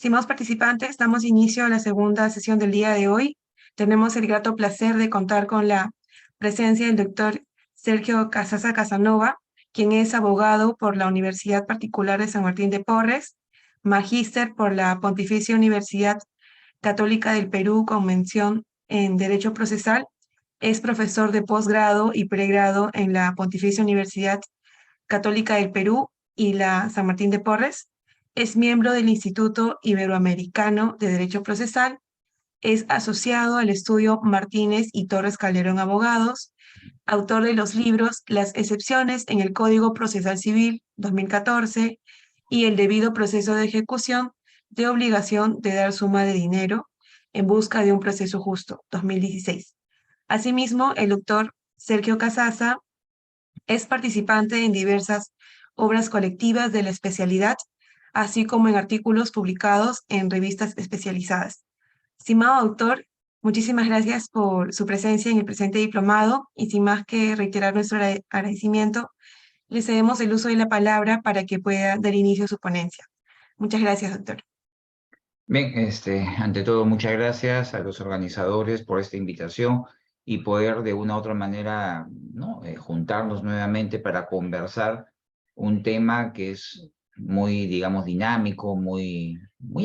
Estimados participantes, damos inicio a la segunda sesión del día de hoy. Tenemos el grato placer de contar con la presencia del doctor Sergio Casasa Casanova, quien es abogado por la Universidad Particular de San Martín de Porres, magíster por la Pontificia Universidad Católica del Perú con mención en Derecho Procesal, es profesor de posgrado y pregrado en la Pontificia Universidad Católica del Perú y la San Martín de Porres. Es miembro del Instituto Iberoamericano de Derecho Procesal. Es asociado al estudio Martínez y Torres Calderón Abogados, autor de los libros Las excepciones en el Código Procesal Civil 2014 y El debido proceso de ejecución de obligación de dar suma de dinero en busca de un proceso justo 2016. Asimismo, el doctor Sergio Casasa es participante en diversas obras colectivas de la especialidad, así como en artículos publicados en revistas especializadas. Estimado autor, muchísimas gracias por su presencia en el presente diplomado y sin más que reiterar nuestro agradecimiento, le cedemos el uso de la palabra para que pueda dar inicio a su ponencia. Muchas gracias, doctor. Bien, ante todo, muchas gracias a los organizadores por esta invitación y poder de una u otra manera, ¿no? Juntarnos nuevamente para conversar un tema que es muy, digamos, dinámico, muy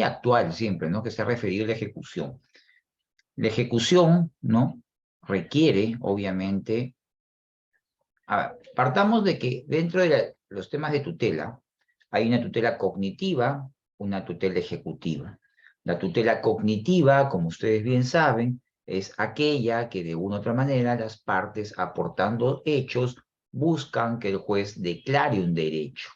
actual siempre, ¿no? Que se ha referido a la ejecución. La ejecución, ¿no? Requiere, obviamente, partamos de que dentro de los temas de tutela hay una tutela cognitiva, una tutela ejecutiva. La tutela cognitiva, como ustedes bien saben, es aquella que de una u otra manera las partes aportando hechos buscan que el juez declare un derecho,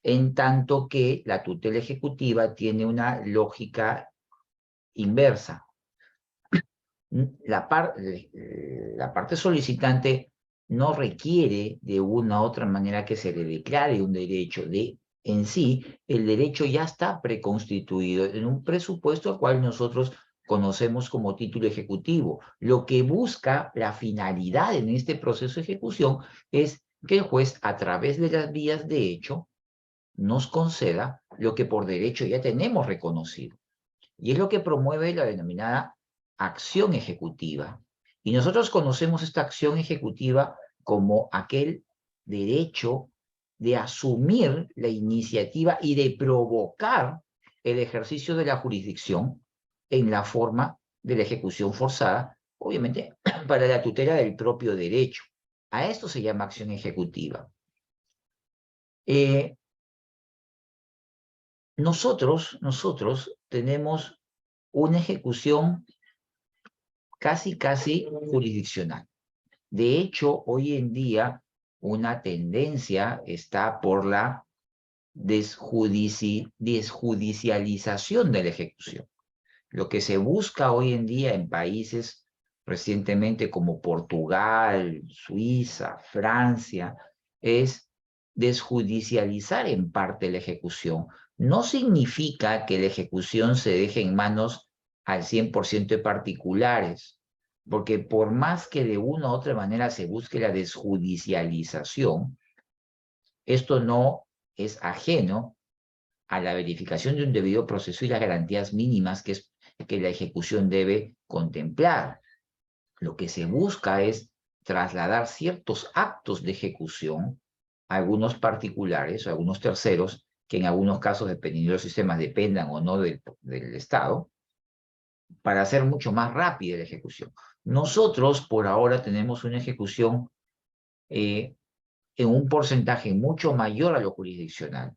en tanto que la tutela ejecutiva tiene una lógica inversa. La parte solicitante no requiere de una u otra manera que se le declare un derecho. En sí, el derecho ya está preconstituido en un presupuesto al cual nosotros conocemos como título ejecutivo. Lo que busca la finalidad en este proceso de ejecución es que el juez, a través de las vías de hecho, nos conceda lo que por derecho ya tenemos reconocido. Y es lo que promueve la denominada acción ejecutiva. Y nosotros conocemos esta acción ejecutiva como aquel derecho de asumir la iniciativa y de provocar el ejercicio de la jurisdicción en la forma de la ejecución forzada, obviamente para la tutela del propio derecho. A esto se llama acción ejecutiva. Nosotros tenemos una ejecución casi jurisdiccional. De hecho, hoy en día una tendencia está por la desjudicialización de la ejecución. Lo que se busca hoy en día en países recientemente como Portugal, Suiza, Francia, es desjudicializar en parte la ejecución. No significa que la ejecución se deje en manos al 100% de particulares, porque por más que de una u otra manera se busque la desjudicialización, esto no es ajeno a la verificación de un debido proceso y las garantías mínimas que la ejecución debe contemplar. Lo que se busca es trasladar ciertos actos de ejecución a algunos particulares o a algunos terceros, que en algunos casos, dependiendo de los sistemas, dependan o no del Estado, para hacer mucho más rápida la ejecución. Nosotros, por ahora, tenemos una ejecución en un porcentaje mucho mayor a lo jurisdiccional.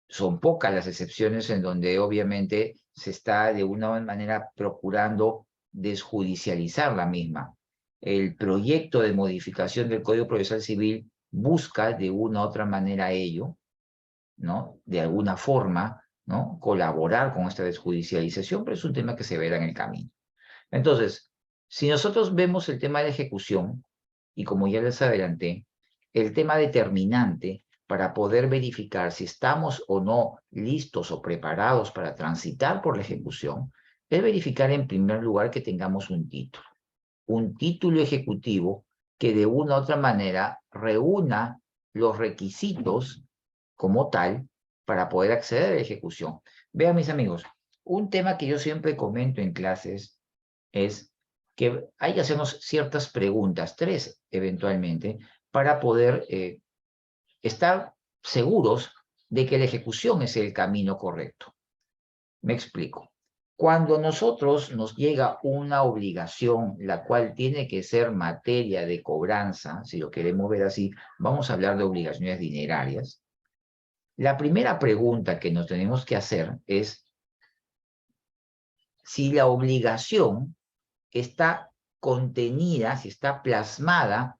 Son pocas las excepciones en donde obviamente se está de una manera procurando desjudicializar la misma. El proyecto de modificación del Código Procesal Civil busca de una u otra manera ello, ¿no? De alguna forma, ¿no? Colaborar con esta desjudicialización, pero es un tema que se verá en el camino. Entonces, si nosotros vemos el tema de ejecución, y como ya les adelanté, el tema determinante para poder verificar si estamos o no listos o preparados para transitar por la ejecución, es verificar en primer lugar que tengamos un título ejecutivo que de una u otra manera reúna los requisitos como tal para poder acceder a la ejecución. Vean, mis amigos, un tema que yo siempre comento en clases es que hay que hacernos ciertas preguntas, 3 eventualmente, para poder estar seguros de que la ejecución es el camino correcto. Me explico. Cuando nosotros nos llega una obligación, la cual tiene que ser materia de cobranza, si lo queremos ver así, vamos a hablar de obligaciones dinerarias. La primera pregunta que nos tenemos que hacer es si la obligación está contenida, si está plasmada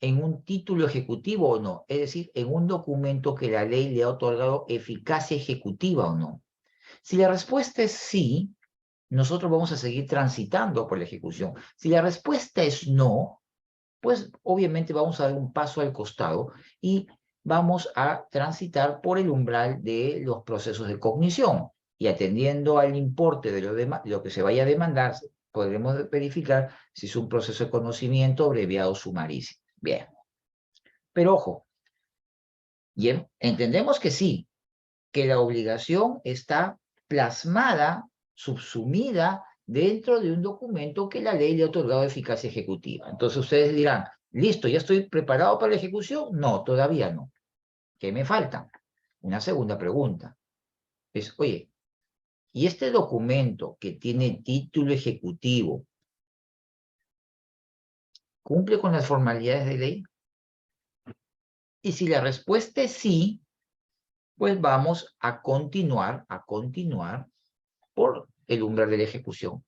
en un título ejecutivo o no, es decir, en un documento que la ley le ha otorgado eficacia ejecutiva o no. Si la respuesta es sí, nosotros vamos a seguir transitando por la ejecución. Si la respuesta es no, pues obviamente vamos a dar un paso al costado y vamos a transitar por el umbral de los procesos de cognición. Y atendiendo al importe de lo que se vaya a demandar, podremos verificar si es un proceso de conocimiento abreviado sumarísimo. Bien. Pero ojo, bien, entendemos que sí, que la obligación está plasmada, subsumida dentro de un documento que la ley le ha otorgado eficacia ejecutiva. Entonces ustedes dirán, listo, ¿ya estoy preparado para la ejecución? No, todavía no. ¿Qué me falta? Una segunda pregunta. Es, oye, ¿y este documento que tiene título ejecutivo cumple con las formalidades de ley? Y si la respuesta es sí, pues vamos a continuar por el umbral de la ejecución.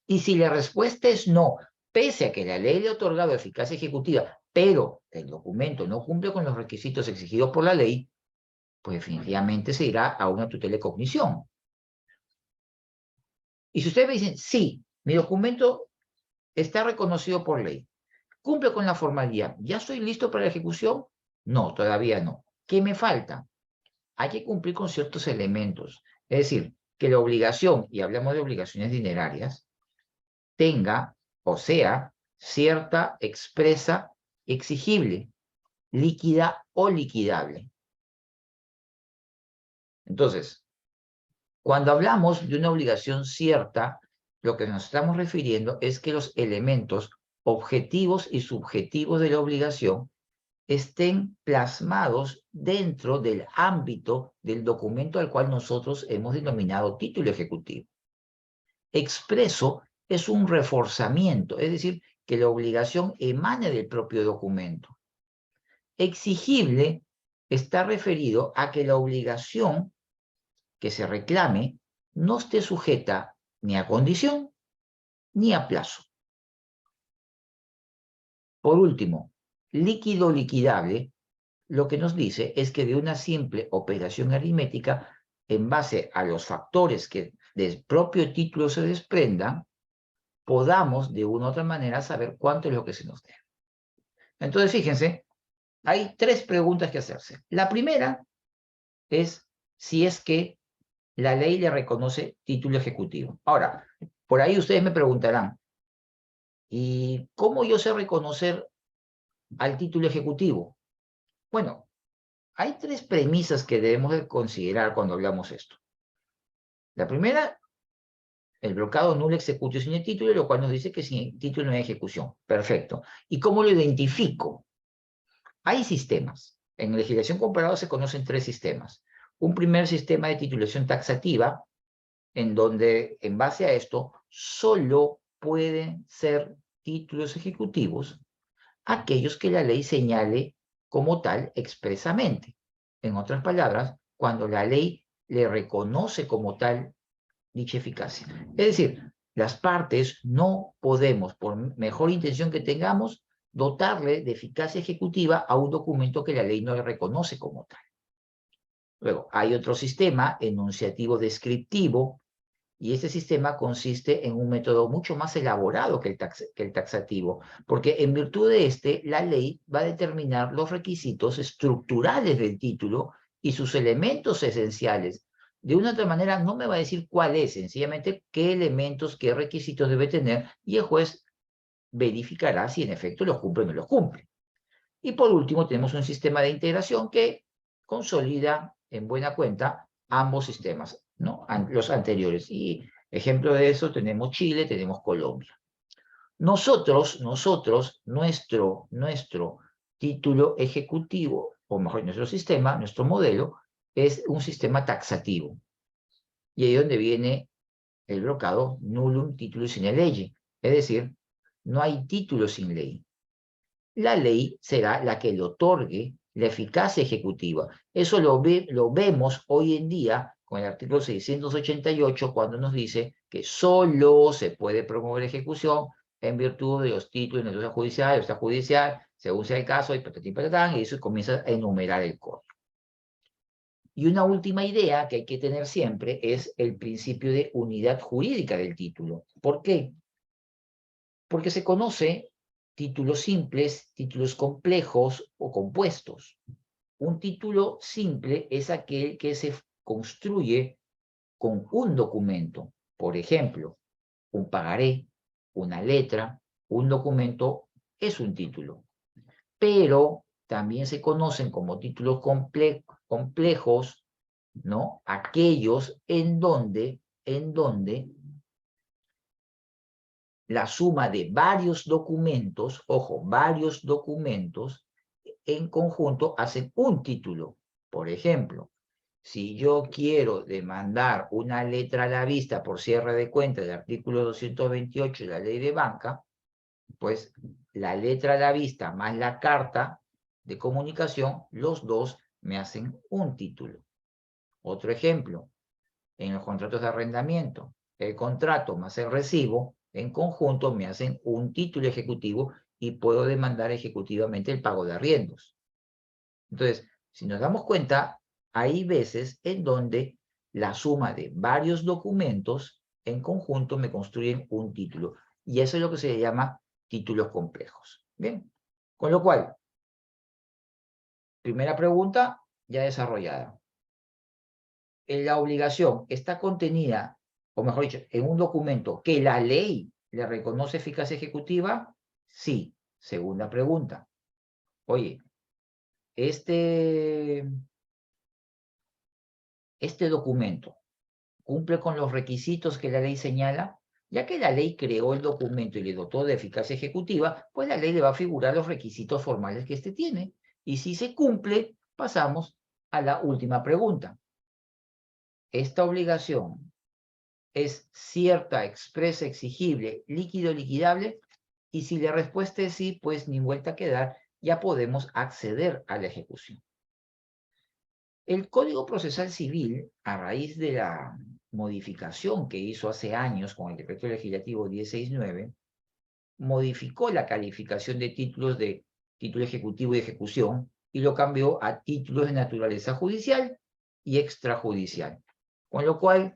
Y si la respuesta es no, pese a que la ley le ha otorgado eficacia ejecutiva, pero el documento no cumple con los requisitos exigidos por la ley, pues definitivamente se irá a una tutela de cognición. Y si ustedes me dicen, sí, mi documento está reconocido por ley, cumple con la formalidad, ¿ya estoy listo para la ejecución? No, todavía no. ¿Qué me falta? Hay que cumplir con ciertos elementos. Es decir, que la obligación, y hablamos de obligaciones dinerarias, tenga, o sea, cierta, expresa, exigible, líquida o liquidable. Entonces, cuando hablamos de una obligación cierta, lo que nos estamos refiriendo es que los elementos objetivos y subjetivos de la obligación estén plasmados dentro del ámbito del documento al cual nosotros hemos denominado título ejecutivo. Expreso es un reforzamiento, es decir, que la obligación emane del propio documento. Exigible está referido a que la obligación que se reclame no esté sujeta ni a condición ni a plazo. Por último, líquido liquidable, lo que nos dice es que de una simple operación aritmética, en base a los factores que del propio título se desprendan, podamos de una u otra manera saber cuánto es lo que se nos debe. Entonces, fíjense, hay 3 preguntas que hacerse. La primera es si es que la ley le reconoce título ejecutivo. Ahora, por ahí ustedes me preguntarán, ¿y cómo yo sé reconocer al título ejecutivo? Bueno, hay 3 premisas que debemos de considerar cuando hablamos esto. La primera, el blocado nulo executio sin el título, lo cual nos dice que sin el título no hay ejecución. Perfecto. ¿Y cómo lo identifico? Hay sistemas. En legislación comparada se conocen 3 sistemas. Un primer sistema de titulación taxativa, en donde, en base a esto, solo pueden ser títulos ejecutivos aquellos que la ley señale como tal expresamente. En otras palabras, cuando la ley le reconoce como tal dicha eficacia. Es decir, las partes no podemos, por mejor intención que tengamos, dotarle de eficacia ejecutiva a un documento que la ley no le reconoce como tal. Luego, hay otro sistema enunciativo descriptivo, y este sistema consiste en un método mucho más elaborado que el taxativo, porque en virtud de este, la ley va a determinar los requisitos estructurales del título y sus elementos esenciales. De una u otra manera, no me va a decir cuál es, sencillamente qué elementos, qué requisitos debe tener, y el juez verificará si en efecto los cumple o no los cumple. Y por último, tenemos un sistema de integración que consolida en buena cuenta ambos sistemas. ¿no? Los anteriores. Y ejemplo de eso tenemos Chile, tenemos Colombia. Nuestro título ejecutivo, o mejor, nuestro sistema, nuestro modelo, es un sistema taxativo. Y ahí es donde viene el brocado nullum titulus sine lege. Es decir, no hay título sin ley. La ley será la que le otorgue la eficacia ejecutiva. Eso lo vemos hoy en día con el artículo 688, cuando nos dice que solo se puede promover ejecución en virtud de los títulos de negociación judicial, extrajudicial, según sea el caso, y patatín, patatán, y eso comienza a enumerar el código. Y una última idea que hay que tener siempre es el principio de unidad jurídica del título. ¿Por qué? Porque se conoce títulos simples, títulos complejos o compuestos. Un título simple es aquel que se construye con un documento. Por ejemplo, un pagaré, una letra, un documento es un título. Pero también se conocen como títulos complejos, ¿no? Aquellos en donde la suma de varios documentos, ojo, varios documentos en conjunto hacen un título. Por ejemplo, si yo quiero demandar una letra a la vista por cierre de cuenta del artículo 228 de la ley de banca, pues la letra a la vista más la carta de comunicación, los dos me hacen un título. Otro ejemplo, en los contratos de arrendamiento, el contrato más el recibo, en conjunto me hacen un título ejecutivo y puedo demandar ejecutivamente el pago de arriendos. Entonces, si nos damos cuenta, hay veces en donde la suma de varios documentos en conjunto me construyen un título. Y eso es lo que se le llama títulos complejos. Bien, con lo cual, primera pregunta ya desarrollada. La obligación está contenida, o mejor dicho, en un documento que la ley le reconoce eficacia ejecutiva. Sí. Segunda pregunta. Oye, este documento cumple con los requisitos que la ley señala. Ya que la ley creó el documento y le dotó de eficacia ejecutiva, pues la ley le va a figurar los requisitos formales que éste tiene. Y si se cumple, pasamos a la última pregunta. Esta obligación es cierta, expresa, exigible, líquido, liquidable. Y si la respuesta es sí, pues ni vuelta que dar, ya podemos acceder a la ejecución. El Código Procesal Civil, a raíz de la modificación que hizo hace años con el Decreto Legislativo 1069, modificó la calificación de título ejecutivo y ejecución y lo cambió a títulos de naturaleza judicial y extrajudicial. Con lo cual,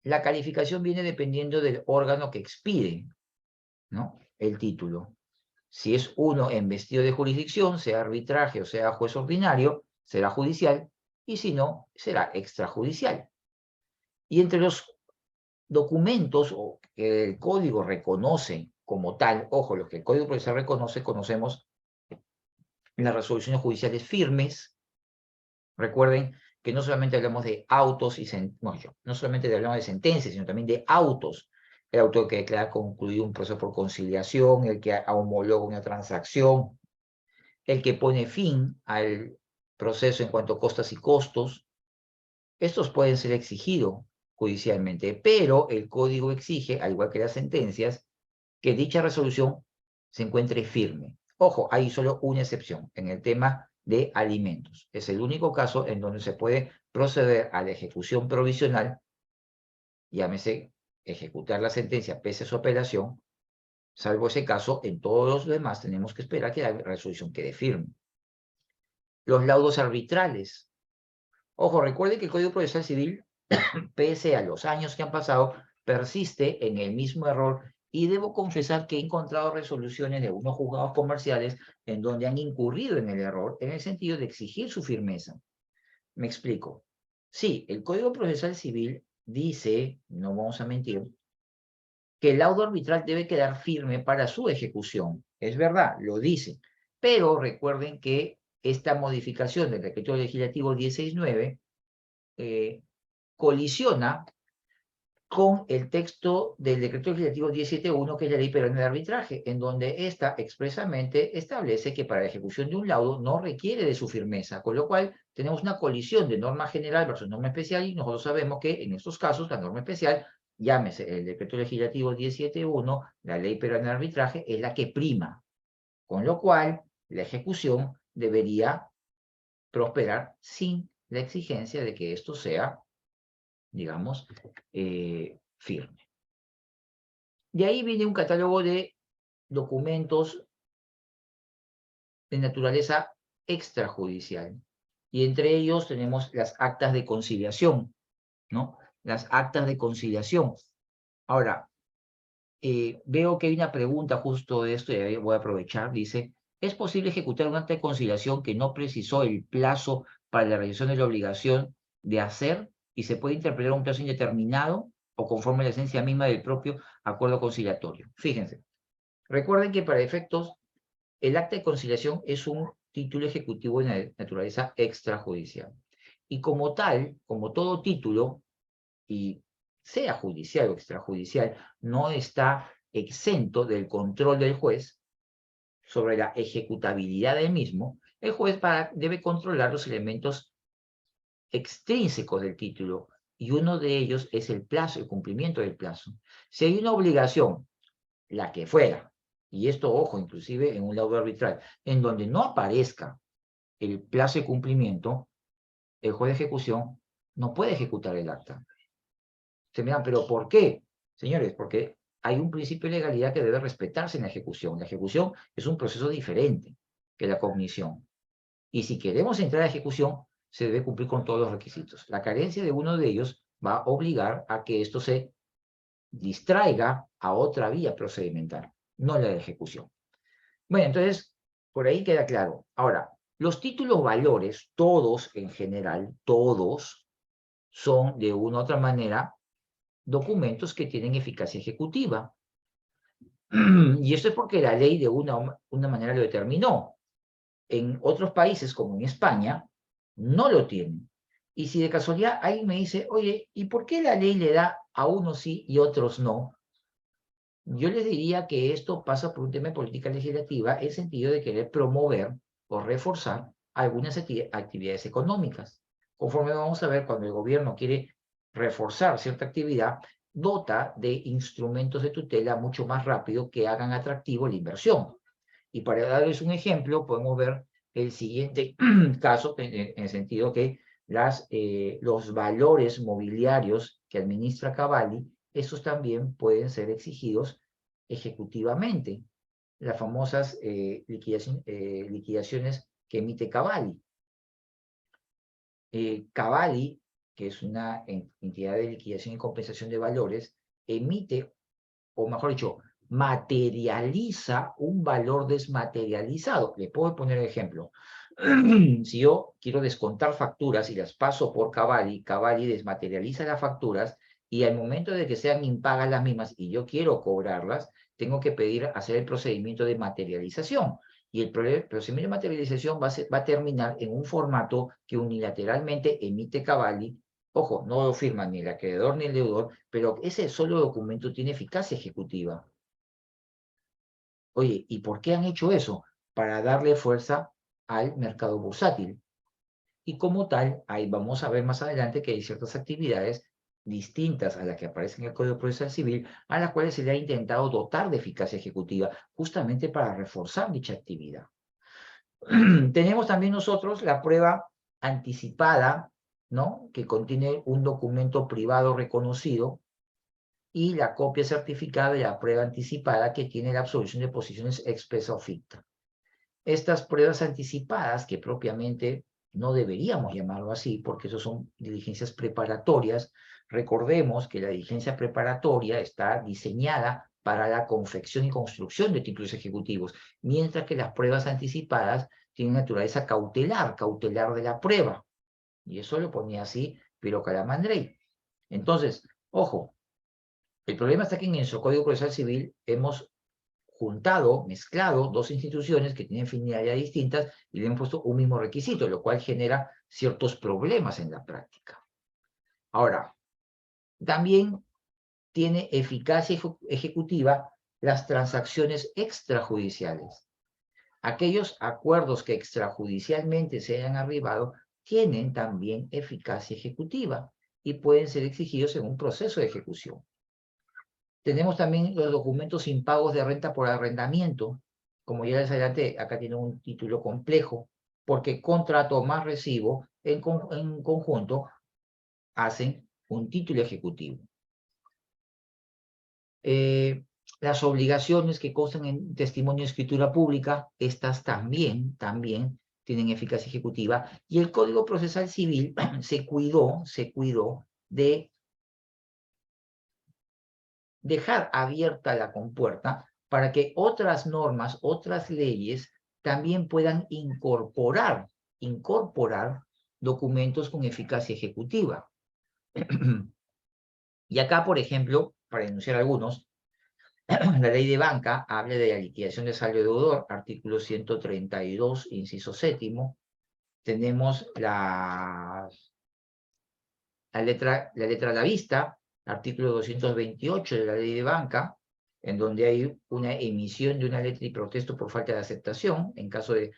la calificación viene dependiendo del órgano que expide, ¿no?, el título. Si es uno embestido de jurisdicción, sea arbitraje o sea juez ordinario, será judicial, y si no, será extrajudicial. Y entre los documentos que el código reconoce como tal, ojo, los que el Código Procesal reconoce, conocemos las resoluciones judiciales firmes. Recuerden que no solamente hablamos de autos y no solamente hablamos de sentencias, sino también de autos. El auto que declara concluido un proceso por conciliación, el que homologa una transacción, el que pone fin al proceso en cuanto a costas y costos. Estos pueden ser exigidos judicialmente, pero el código exige, al igual que las sentencias, que dicha resolución se encuentre firme. Ojo, hay solo una excepción en el tema de alimentos. Es el único caso en donde se puede proceder a la ejecución provisional, llámese ejecutar la sentencia pese a su apelación. Salvo ese caso, en todos los demás tenemos que esperar que la resolución quede firme. Los laudos arbitrales. Ojo, recuerde que el Código Procesal Civil, pese a los años que han pasado, persiste en el mismo error, y debo confesar que he encontrado resoluciones de unos juzgados comerciales en donde han incurrido en el error, en el sentido de exigir su firmeza. Me explico. Sí, el Código Procesal Civil dice, no vamos a mentir, que el laudo arbitral debe quedar firme para su ejecución. Es verdad, lo dice. Pero recuerden que esta modificación del Decreto Legislativo 1069 colisiona con el texto del decreto legislativo 1071, que es la ley peruana de arbitraje, en donde ésta expresamente establece que para la ejecución de un laudo no requiere de su firmeza, con lo cual tenemos una colisión de norma general versus norma especial, y nosotros sabemos que en estos casos la norma especial, llámese el decreto legislativo 1071, la ley peruana de arbitraje, es la que prima, con lo cual la ejecución debería prosperar sin la exigencia de que esto sea, digamos, firme. De ahí viene un catálogo de documentos de naturaleza extrajudicial. Y entre ellos tenemos las actas de conciliación, ¿no? Las actas de conciliación. Ahora, veo que hay una pregunta justo de esto, y ahí voy a aprovechar. Dice, ¿es posible ejecutar un acta de conciliación que no precisó el plazo para la realización de la obligación de hacer y se puede interpretar un plazo indeterminado o conforme a la esencia misma del propio acuerdo conciliatorio? Fíjense, recuerden que para efectos, el acta de conciliación es un título ejecutivo de naturaleza extrajudicial. Y como tal, como todo título, y sea judicial o extrajudicial, no está exento del control del juez sobre la ejecutabilidad del mismo. El juez debe controlar los elementos extrínsecos del título, y uno de ellos es el plazo, el cumplimiento del plazo. Si hay una obligación, la que fuera, y esto, ojo, inclusive en un laudo arbitral, en donde no aparezca el plazo de cumplimiento, el juez de ejecución no puede ejecutar el acta. Se miran, ¿pero por qué? Señores, porque hay un principio de legalidad que debe respetarse en la ejecución. La ejecución es un proceso diferente que la cognición. Y si queremos entrar a ejecución, se debe cumplir con todos los requisitos. La carencia de uno de ellos va a obligar a que esto se distraiga a otra vía procedimental, no la de ejecución. Bueno, entonces, por ahí queda claro. Ahora, los títulos valores, todos en general, todos, son de una u otra manera documentos que tienen eficacia ejecutiva. Y esto es porque la ley de una manera lo determinó. En otros países, como en España, no lo tienen. Y si de casualidad alguien me dice, oye, ¿y por qué la ley le da a unos sí y otros no? Yo les diría que esto pasa por un tema de política legislativa, en el sentido de querer promover o reforzar algunas actividades económicas. Conforme vamos a ver, cuando el gobierno quiere reforzar cierta actividad, dota de instrumentos de tutela mucho más rápido que hagan atractivo la inversión. Y para darles un ejemplo, podemos ver el siguiente caso, en el sentido que los valores mobiliarios que administra Cavalli, esos también pueden ser exigidos ejecutivamente. Las famosas liquidaciones que emite Cavalli. Cavalli, que es una entidad de liquidación y compensación de valores, emite, o mejor dicho, materializa un valor desmaterializado. Le puedo poner el ejemplo. Si yo quiero descontar facturas y las paso por Cavalli, Cavalli desmaterializa las facturas, y al momento de que sean impagas las mismas y yo quiero cobrarlas, tengo que pedir hacer el procedimiento de materialización. Y el procedimiento de materialización va a terminar en un formato que unilateralmente emite Cavalli. Ojo, no lo firma ni el acreedor ni el deudor, pero ese solo documento tiene eficacia ejecutiva. Oye, ¿y por qué han hecho eso? Para darle fuerza al mercado bursátil. Y como tal, ahí vamos a ver más adelante que hay ciertas actividades distintas a las que aparecen en el Código Procesal Civil, a las cuales se le ha intentado dotar de eficacia ejecutiva, justamente para reforzar dicha actividad. Tenemos también nosotros la prueba anticipada, ¿no? Que contiene un documento privado reconocido, y la copia certificada de la prueba anticipada, que tiene la absolución de posiciones expresa o ficta. Estas pruebas anticipadas, que propiamente no deberíamos llamarlo así, porque eso son diligencias preparatorias. Recordemos que la diligencia preparatoria está diseñada para la confección y construcción de títulos ejecutivos, mientras que las pruebas anticipadas tienen naturaleza cautelar, cautelar de la prueba. Y eso lo ponía así Piero Calamandrei. Entonces, ojo, el problema está que en nuestro Código Procesal Civil hemos juntado, mezclado dos instituciones que tienen finalidades distintas y le hemos puesto un mismo requisito, lo cual genera ciertos problemas en la práctica. Ahora, también tiene eficacia ejecutiva las transacciones extrajudiciales. Aquellos acuerdos que extrajudicialmente se hayan arribado tienen también eficacia ejecutiva y pueden ser exigidos en un proceso de ejecución. Tenemos también los documentos impagos de renta por arrendamiento. Como ya les adelanté, acá tiene un título complejo, porque contrato más recibo en conjunto hacen un título ejecutivo. Las obligaciones que constan en testimonio de escritura pública, estas también tienen eficacia ejecutiva. Y el Código Procesal Civil se cuidó de dejar abierta la compuerta para que otras normas, otras leyes, también puedan incorporar documentos con eficacia ejecutiva. Y acá, por ejemplo, para enunciar algunos, la ley de banca habla de la liquidación de saldo deudor, artículo 132, inciso séptimo. Tenemos la letra a la vista, artículo 228 de la ley de banca, en donde hay una emisión de una letra y protesto por falta de aceptación en caso de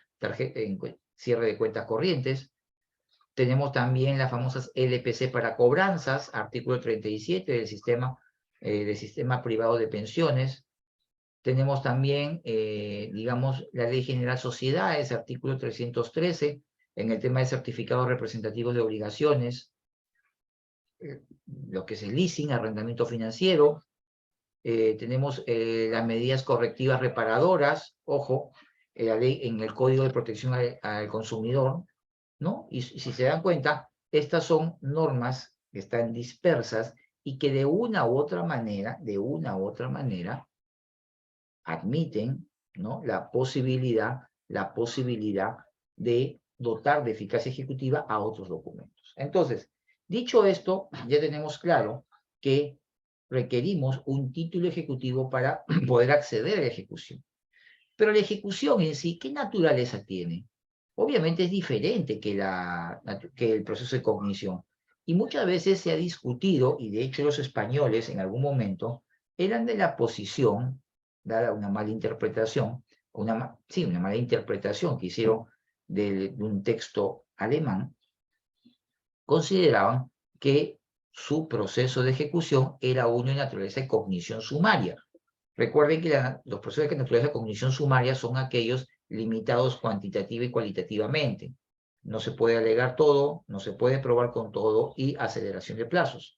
cierre de cuentas corrientes. Tenemos también las famosas LPC para cobranzas, artículo 37 del sistema privado de pensiones. Tenemos también, digamos, la Ley General Sociedades, artículo 313, en el tema de certificados representativos de obligaciones, lo que es el leasing, arrendamiento financiero. Tenemos las medidas correctivas reparadoras, ojo, la ley en el Código de Protección al Consumidor, ¿no? Y si se dan cuenta, estas son normas que están dispersas y que de una u otra manera, admiten, ¿no?, la posibilidad de dotar de eficacia ejecutiva a otros documentos. Entonces, dicho esto, ya tenemos claro que requerimos un título ejecutivo para poder acceder a la ejecución. Pero la ejecución en sí, ¿qué naturaleza tiene? Obviamente es diferente que el proceso de cognición. Y muchas veces se ha discutido, y de hecho los españoles en algún momento eran de la posición, dada una mala interpretación, una mala interpretación que hicieron de un texto alemán, consideraban que su proceso de ejecución era uno de naturaleza de cognición sumaria. Recuerden que los procesos de naturaleza de cognición sumaria son aquellos limitados cuantitativa y cualitativamente. No se puede alegar todo, no se puede probar con todo y aceleración de plazos.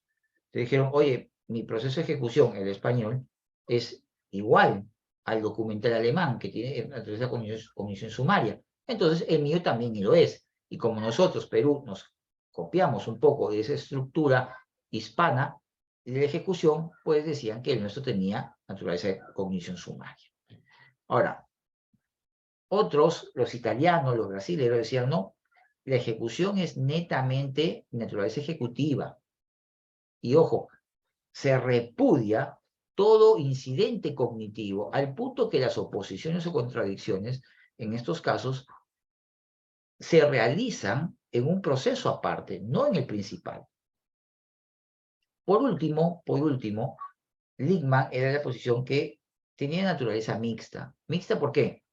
Te dijeron, oye, mi proceso de ejecución, el español, es igual al documental alemán que tiene naturaleza de cognición sumaria. Entonces, el mío también lo es. Y como nosotros, Perú, nos copiamos un poco de esa estructura hispana de la ejecución, pues decían que el nuestro tenía naturaleza de cognición sumaria. Ahora, otros, los italianos, los brasileños, decían, no, la ejecución es netamente naturaleza ejecutiva. Y ojo, se repudia todo incidente cognitivo, al punto que las oposiciones o contradicciones, en estos casos, se realizan en un proceso aparte, no en el principal. Por último, Lippmann era la posición que tenía naturaleza mixta. ¿Mixta por qué?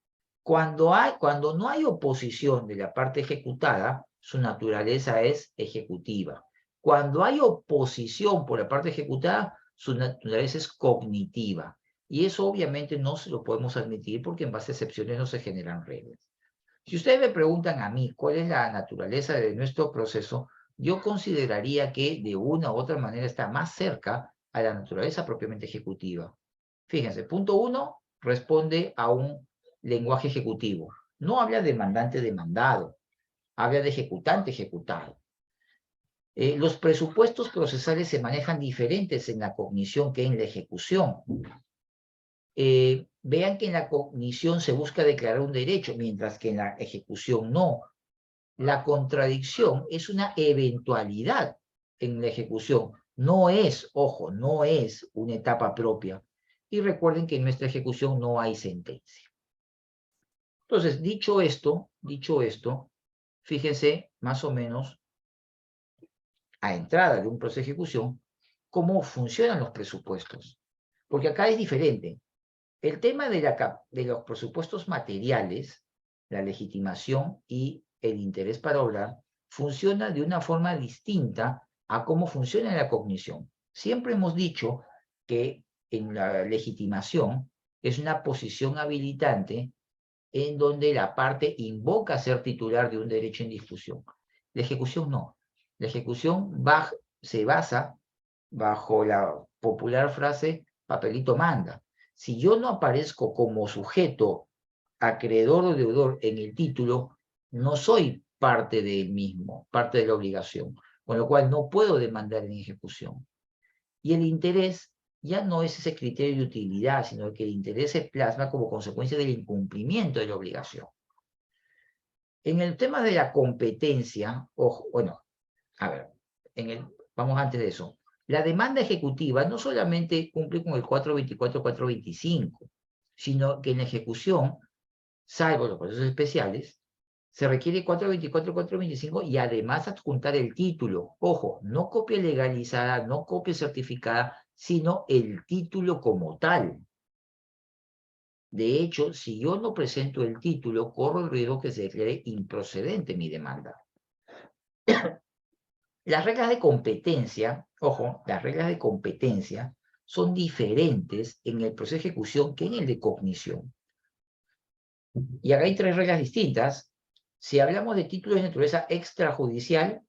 Cuando no hay oposición de la parte ejecutada, su naturaleza es ejecutiva. Cuando hay oposición por la parte ejecutada, su naturaleza es cognitiva. Y eso obviamente no se lo podemos admitir porque en base a excepciones no se generan reglas. Si ustedes me preguntan a mí cuál es la naturaleza de nuestro proceso, yo consideraría que de una u otra manera está más cerca a la naturaleza propiamente ejecutiva. Fíjense, punto 1 responde a un lenguaje ejecutivo. No habla de demandante-demandado, habla de ejecutante-ejecutado. Los presupuestos procesales se manejan diferentes en la cognición que en la ejecución. Vean que en la cognición se busca declarar un derecho, mientras que en la ejecución no. La contradicción es una eventualidad en la ejecución. No es, ojo, no es una etapa propia. Y recuerden que en nuestra ejecución no hay sentencia. Entonces, dicho esto, fíjense más o menos a entrada de un proceso de ejecución, cómo funcionan los presupuestos. Porque acá es diferente. El tema de los presupuestos materiales, la legitimación y el interés para obrar, funciona de una forma distinta a cómo funciona la cognición. Siempre hemos dicho que en la legitimación es una posición habilitante en donde la parte invoca ser titular de un derecho en discusión. La ejecución no. La ejecución se basa bajo la popular frase papelito manda. Si yo no aparezco como sujeto, acreedor o deudor en el título, no soy parte del mismo, parte de la obligación, con lo cual no puedo demandar en ejecución. Y el interés ya no es ese criterio de utilidad, sino que el interés se plasma como consecuencia del incumplimiento de la obligación. En el tema de la competencia, ojo, bueno, a ver, vamos antes de eso. La demanda ejecutiva no solamente cumple con el 424-425, sino que en la ejecución, salvo los procesos especiales, se requiere 424-425 y además adjuntar el título. Ojo, no copia legalizada, no copia certificada, sino el título como tal. De hecho, si yo no presento el título, corro el riesgo que se declare improcedente mi demanda. Las reglas de competencia, ojo, las reglas de competencia son diferentes en el proceso de ejecución que en el de cognición. Y acá hay tres reglas distintas. Si hablamos de títulos de naturaleza extrajudicial,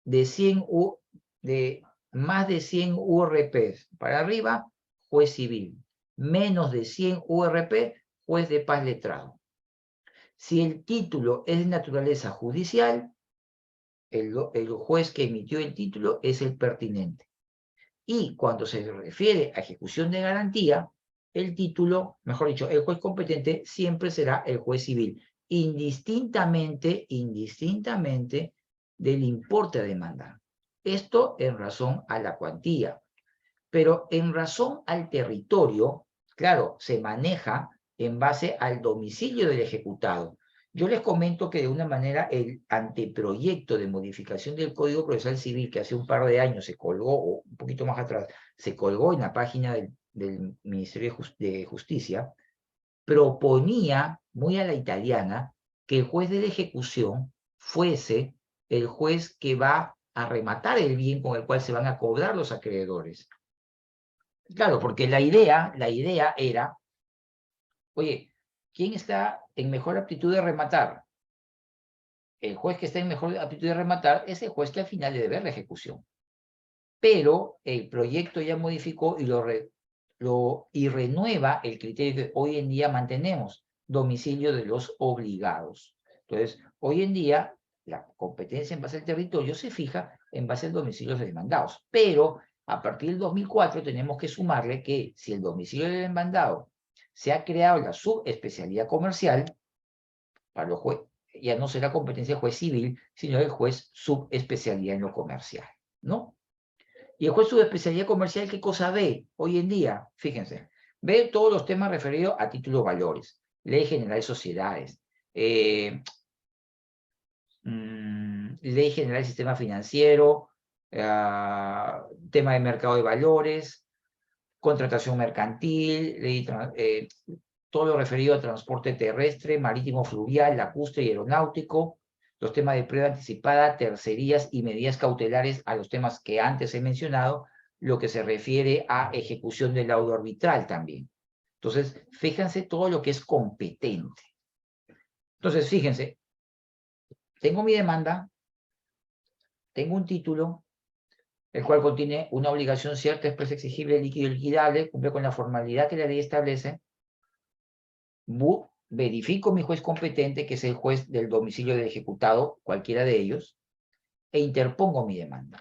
de más de 100 URP para arriba, juez civil. Menos de 100 URP, juez de paz letrado. Si el título es de naturaleza judicial, el juez que emitió el título es el pertinente. Y cuando se refiere a ejecución de garantía, el título, mejor dicho, el juez competente siempre será el juez civil, indistintamente del importe a demandar. Esto en razón a la cuantía. Pero en razón al territorio, claro, se maneja en base al domicilio del ejecutado. Yo les comento que de una manera el anteproyecto de modificación del Código Procesal Civil que hace un par de años se colgó, o un poquito más atrás, se colgó en la página del Ministerio de Justicia, proponía, muy a la italiana, que el juez de la ejecución fuese el juez que va a rematar el bien con el cual se van a cobrar los acreedores. Claro, porque la idea era, oye, ¿quién está en mejor aptitud de rematar? El juez que está en mejor aptitud de rematar es el juez que al final debe ver la ejecución. Pero el proyecto ya modificó y renueva el criterio que hoy en día mantenemos, domicilio de los obligados. Entonces, hoy en día, la competencia en base al territorio se fija en base al domicilio de los demandados. Pero a partir del 2004 tenemos que sumarle que si el domicilio del demandado se ha creado la subespecialidad comercial, para los ya no será competencia del juez civil, sino del juez subespecialidad en lo comercial, ¿no? Y el juez de especialidad comercial, ¿qué cosa ve hoy en día? Fíjense, ve todos los temas referidos a títulos valores, ley general de sociedades, ley general del sistema financiero, tema de mercado de valores, contratación mercantil, todo lo referido a transporte terrestre, marítimo, fluvial, lacustre y aeronáutico, los temas de prueba anticipada, tercerías y medidas cautelares a los temas que antes he mencionado, lo que se refiere a ejecución del laudo arbitral también. Entonces, fíjense todo lo que es competente. Entonces, fíjense, tengo mi demanda, tengo un título, el cual contiene una obligación cierta, expresa, exigible, líquido y liquidable, cumple con la formalidad que la ley establece. Verifico mi juez competente, que es el juez del domicilio del ejecutado, cualquiera de ellos, e interpongo mi demanda.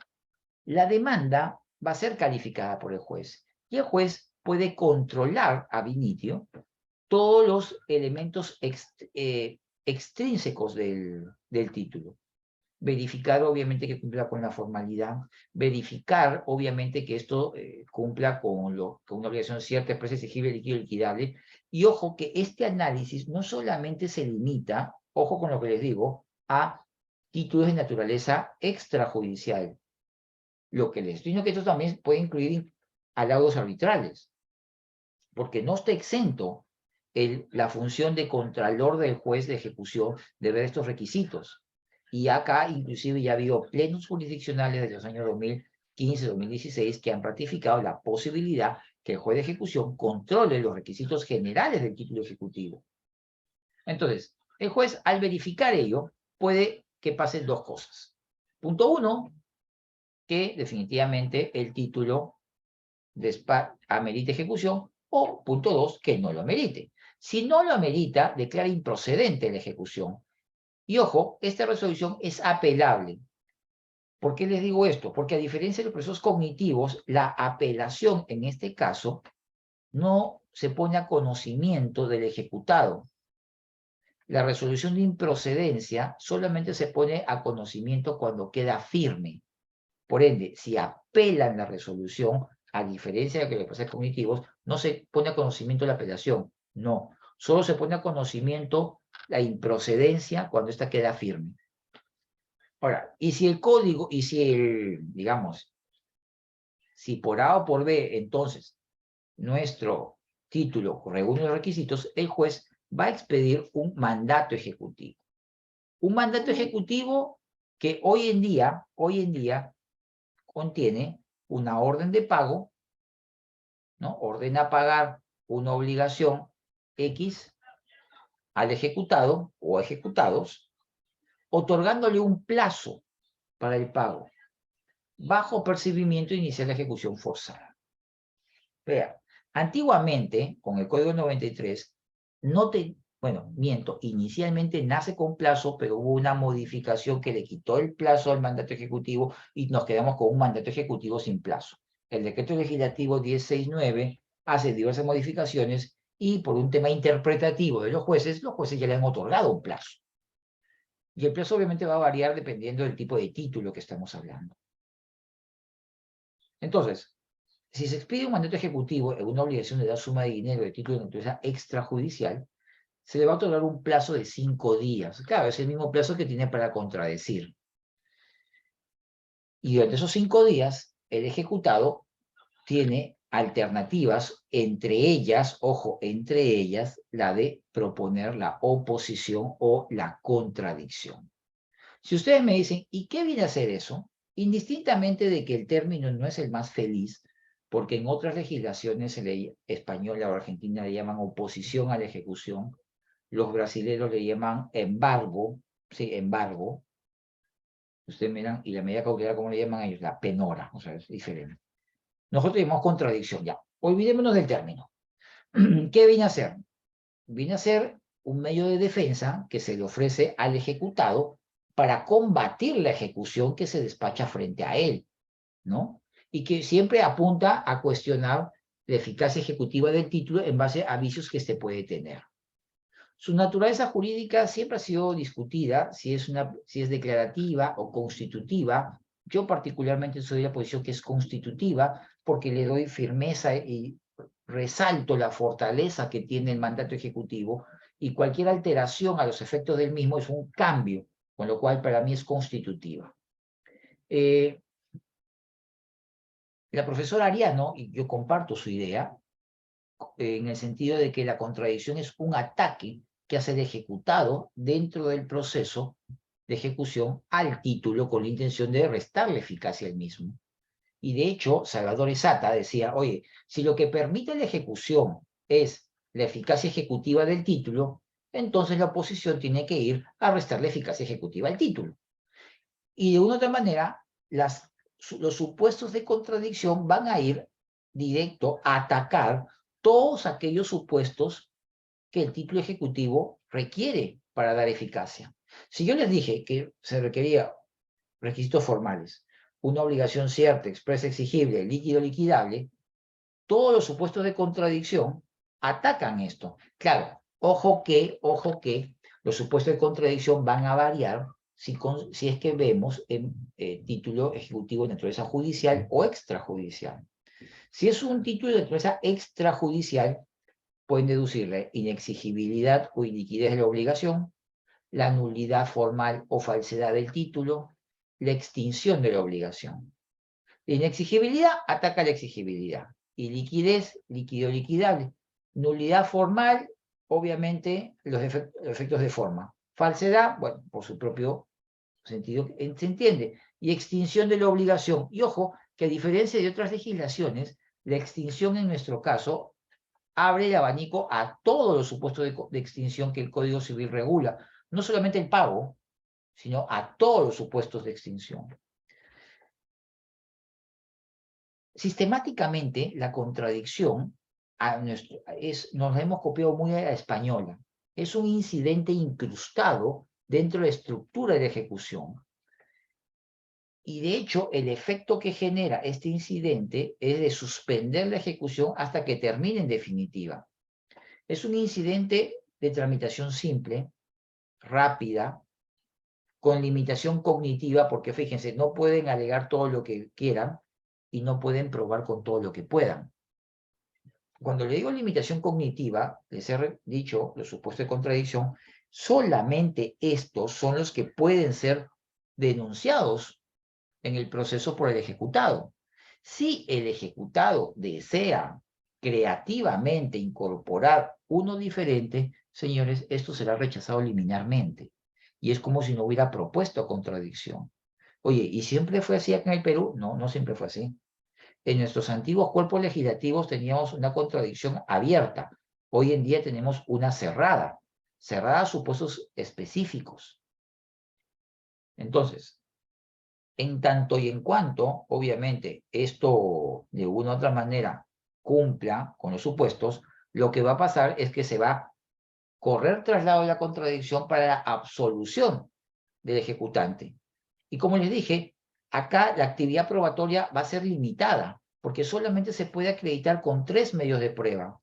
La demanda va a ser calificada por el juez, y el juez puede controlar ab initio todos los elementos extrínsecos del título. Verificar, obviamente, que cumpla con la formalidad, verificar, obviamente, que esto cumpla con una obligación cierta, expresa, exigible, líquido y liquidable. Y ojo que este análisis no solamente se limita, ojo con lo que les digo, a títulos de naturaleza extrajudicial, Lo que les estoy diciendo que esto también puede incluir halagos arbitrales, porque no está exento la función de contralor del juez de ejecución de ver estos requisitos. Y acá inclusive ya ha habido plenos jurisdiccionales de los años 2015, 2016 que han ratificado la posibilidad que el juez de ejecución controle los requisitos generales del título ejecutivo. Entonces, el juez al verificar ello puede que pasen dos cosas. Punto uno, que definitivamente el título amerite ejecución, o punto dos, que no lo amerite. Si no lo amerita, declara improcedente la ejecución. Y ojo, esta resolución es apelable. ¿Por qué les digo esto? Porque a diferencia de los procesos cognitivos, la apelación en este caso no se pone a conocimiento del ejecutado. La resolución de improcedencia solamente se pone a conocimiento cuando queda firme. Por ende, si apelan la resolución, a diferencia de que los procesos cognitivos, no se pone a conocimiento la apelación. No, solo se pone a conocimiento la improcedencia cuando ésta queda firme. Ahora, y si el código, y si digamos, si por A o por B, entonces, nuestro título reúne los requisitos, el juez va a expedir un mandato ejecutivo. Un mandato ejecutivo que hoy en día contiene una orden de pago, ¿no? Ordena pagar una obligación X al ejecutado o ejecutados, otorgándole un plazo para el pago, bajo percibimiento inicial de ejecución forzada. Vea, antiguamente, con el Código 93, inicialmente nace con plazo, pero hubo una modificación que le quitó el plazo al mandato ejecutivo y nos quedamos con un mandato ejecutivo sin plazo. El decreto legislativo 1069 hace diversas modificaciones y por un tema interpretativo de los jueces ya le han otorgado un plazo. Y el plazo obviamente va a variar dependiendo del tipo de título que estamos hablando. Entonces, si se expide un mandato ejecutivo en una obligación de dar suma de dinero de título de naturaleza extrajudicial, se le va a otorgar un plazo de 5 días. Claro, es el mismo plazo que tiene para contradecir. Y durante esos 5 días, el ejecutado tiene alternativas, entre ellas, ojo, entre ellas, la de proponer la oposición o la contradicción. Si ustedes me dicen, ¿y qué viene a hacer eso? Indistintamente de que el término no es el más feliz, porque en otras legislaciones española o argentina le llaman oposición a la ejecución, los brasileños le llaman embargo, sí, embargo. Ustedes miran, y la medida cautelar, ¿cómo le llaman ellos? La penora, o sea, es diferente. Nosotros llamamos contradicción, ya. Olvidémonos del término. ¿Qué viene a hacer? Viene a ser un medio de defensa que se le ofrece al ejecutado para combatir la ejecución que se despacha frente a él, ¿no? Y que siempre apunta a cuestionar la eficacia ejecutiva del título en base a vicios que se puede tener. Su naturaleza jurídica siempre ha sido discutida, si es declarativa o constitutiva. Yo particularmente soy de la posición que es constitutiva porque le doy firmeza y resalto la fortaleza que tiene el mandato ejecutivo y cualquier alteración a los efectos del mismo es un cambio, con lo cual para mí es constitutiva. La profesora Ariano, y yo comparto su idea, en el sentido de que la contradicción es un ataque que hace el ejecutado dentro del proceso de ejecución al título con la intención de restarle eficacia al mismo. Y de hecho, Salvador Esata decía, oye, si lo que permite la ejecución es la eficacia ejecutiva del título, entonces la oposición tiene que ir a restarle eficacia ejecutiva al título. Y de una u otra manera, los supuestos de contradicción van a ir directo a atacar todos aquellos supuestos que el título ejecutivo requiere para dar eficacia. Si yo les dije que se requería requisitos formales, una obligación cierta, expresa, exigible, líquido, liquidable, todos los supuestos de contradicción atacan esto. Claro, ojo que los supuestos de contradicción van a variar si es que vemos en título ejecutivo de naturaleza judicial o extrajudicial. Si es un título de naturaleza extrajudicial, pueden deducir la inexigibilidad o iliquidez de la obligación, la nulidad formal o falsedad del título, la extinción de la obligación. Inexigibilidad, ataca la exigibilidad. Y liquidez, líquido liquidable. Nulidad formal, obviamente, los efectos de forma. Falsedad, bueno, por su propio sentido, se entiende. Y extinción de la obligación. Y ojo, que a diferencia de otras legislaciones, la extinción en nuestro caso abre el abanico a todos los supuestos de extinción que el Código Civil regula. No solamente el pago, sino a todos los supuestos de extinción. Sistemáticamente, la contradicción nos la hemos copiado muy a la española. Es un incidente incrustado dentro de la estructura de la ejecución. Y de hecho, el efecto que genera este incidente es de suspender la ejecución hasta que termine en definitiva. Es un incidente de tramitación simple, rápida, con limitación cognitiva, porque fíjense, no pueden alegar todo lo que quieran y no pueden probar con todo lo que puedan. Cuando le digo limitación cognitiva, les he dicho los supuestos de contradicción, solamente estos son los que pueden ser denunciados en el proceso por el ejecutado. Si el ejecutado desea creativamente incorporar uno diferente, señores, esto será rechazado liminarmente. Y es como si no hubiera propuesto contradicción. Oye, ¿y siempre fue así acá en el Perú? No, no siempre fue así. En nuestros antiguos cuerpos legislativos teníamos una contradicción abierta. Hoy en día tenemos una cerrada a supuestos específicos. Entonces, en tanto y en cuanto, obviamente, esto de una u otra manera cumpla con los supuestos, lo que va a pasar es que se va a correr traslado de la contradicción para la absolución del ejecutante. Y como les dije, acá la actividad probatoria va a ser limitada, porque solamente se puede acreditar con 3 medios de prueba: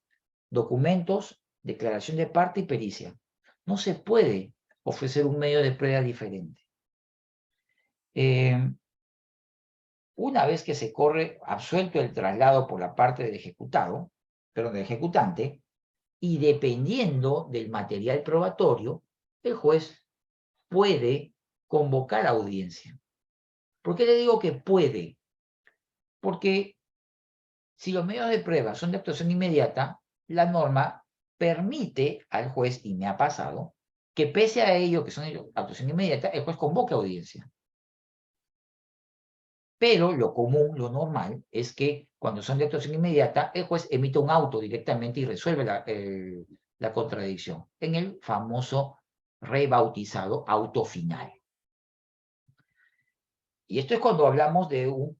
documentos, declaración de parte y pericia. No se puede ofrecer un medio de prueba diferente. Una vez que se corre absuelto el traslado por la parte del ejecutado, perdón, del ejecutante, y dependiendo del material probatorio, el juez puede convocar audiencia. ¿Por qué le digo que puede? Porque si los medios de prueba son de actuación inmediata, la norma permite al juez, y me ha pasado, que pese a ello que son de actuación inmediata, el juez convoque audiencia. Pero lo común, lo normal, es que cuando son de actuación inmediata, el juez emite un auto directamente y resuelve la contradicción en el famoso rebautizado auto final. Y esto es cuando hablamos de un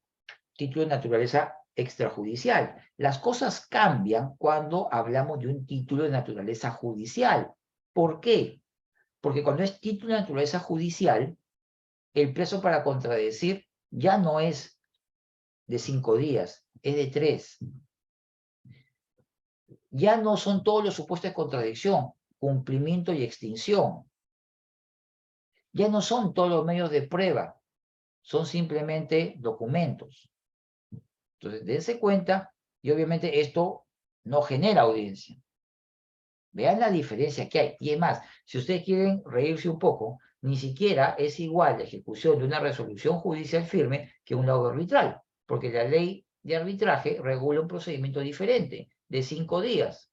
título de naturaleza extrajudicial. Las cosas cambian cuando hablamos de un título de naturaleza judicial. ¿Por qué? Porque cuando es título de naturaleza judicial, el plazo para contradecir ya no es de 5 días, es de 3. Ya no son todos los supuestos de contradicción, cumplimiento y extinción. Ya no son todos los medios de prueba, son simplemente documentos. Entonces, dense cuenta, y obviamente esto no genera audiencia. Vean la diferencia que hay. Y es más, si ustedes quieren reírse un poco, ni siquiera es igual la ejecución de una resolución judicial firme que un laudo arbitral, porque la ley de arbitraje regula un procedimiento diferente, de 5 días.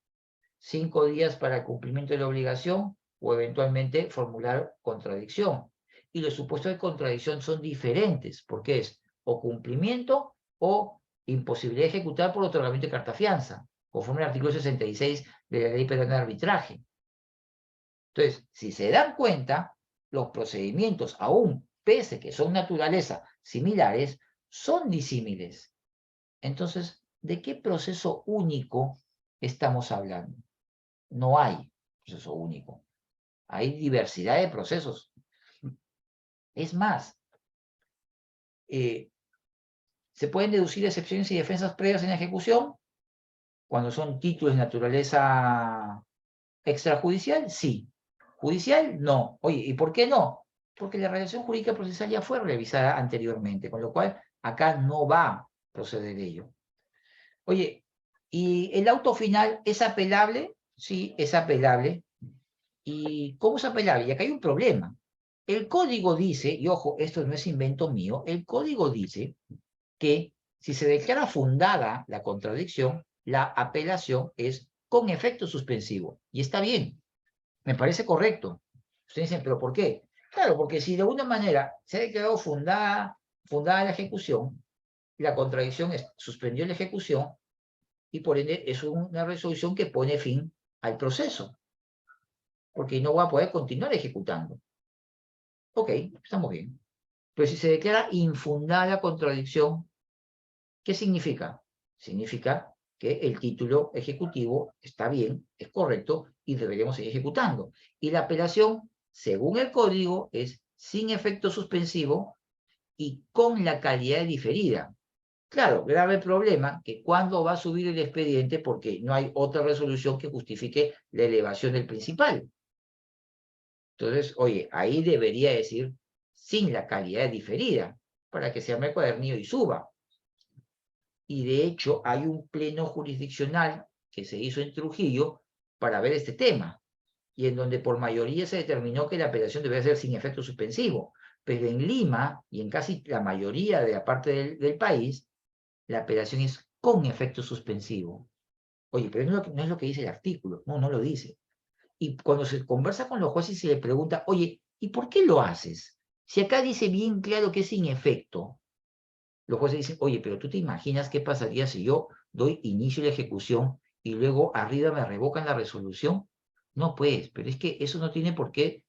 5 días para el cumplimiento de la obligación o eventualmente formular contradicción. Y los supuestos de contradicción son diferentes, porque es o cumplimiento o imposibilidad de ejecutar por otorgamiento de carta fianza, conforme al artículo 66 de la Ley Penal de Arbitraje. Entonces, si se dan cuenta, los procedimientos, aún pese que son naturaleza similares, son disímiles. Entonces, ¿de qué proceso único estamos hablando? No hay proceso único. Hay diversidad de procesos. Es más, ¿se pueden deducir excepciones y defensas previas en la ejecución cuando son títulos de naturaleza extrajudicial? Sí. ¿Judicial? No. Oye, ¿y por qué no? Porque la relación jurídica procesal ya fue revisada anteriormente, con lo cual acá no va a proceder ello. Oye, ¿y el auto final es apelable? Sí, es apelable. ¿Y cómo es apelable? Y acá hay un problema. El código dice, y ojo, esto no es invento mío, el código dice que Si se declara fundada la contradicción, la apelación es con efecto suspensivo. Y está bien, me parece correcto. Ustedes dicen, ¿pero por qué? Claro, porque si de alguna manera se ha declarado fundada la ejecución, la contradicción suspendió la ejecución y por ende es una resolución que pone fin al proceso, porque no va a poder continuar ejecutando. Ok, estamos bien. Pero si se declara infundada la contradicción, ¿qué significa? Significa que el título ejecutivo está bien, es correcto y deberíamos seguir ejecutando. Y la apelación, según el código, es sin efecto suspensivo y con la calidad diferida. Claro, grave problema que cuando va a subir el expediente porque no hay otra resolución que justifique la elevación del principal. Entonces, oye, ahí debería decir sin la calidad diferida para que se arme el cuadernillo y suba. Y de hecho hay un pleno jurisdiccional que se hizo en Trujillo para ver este tema, y en donde por mayoría se determinó que la apelación debe ser sin efecto suspensivo. Pero en Lima y en casi la mayoría de la parte del país, la apelación es con efecto suspensivo. Oye, pero no es lo que dice el artículo, no lo dice. Y cuando se conversa con los jueces y se le pregunta, oye, ¿y por qué lo haces? Si acá dice bien claro que es sin efecto. Los jueces dicen, oye, pero tú te imaginas qué pasaría si yo doy inicio a la ejecución y luego arriba me revocan la resolución. No, pues, pero es que eso no tiene por qué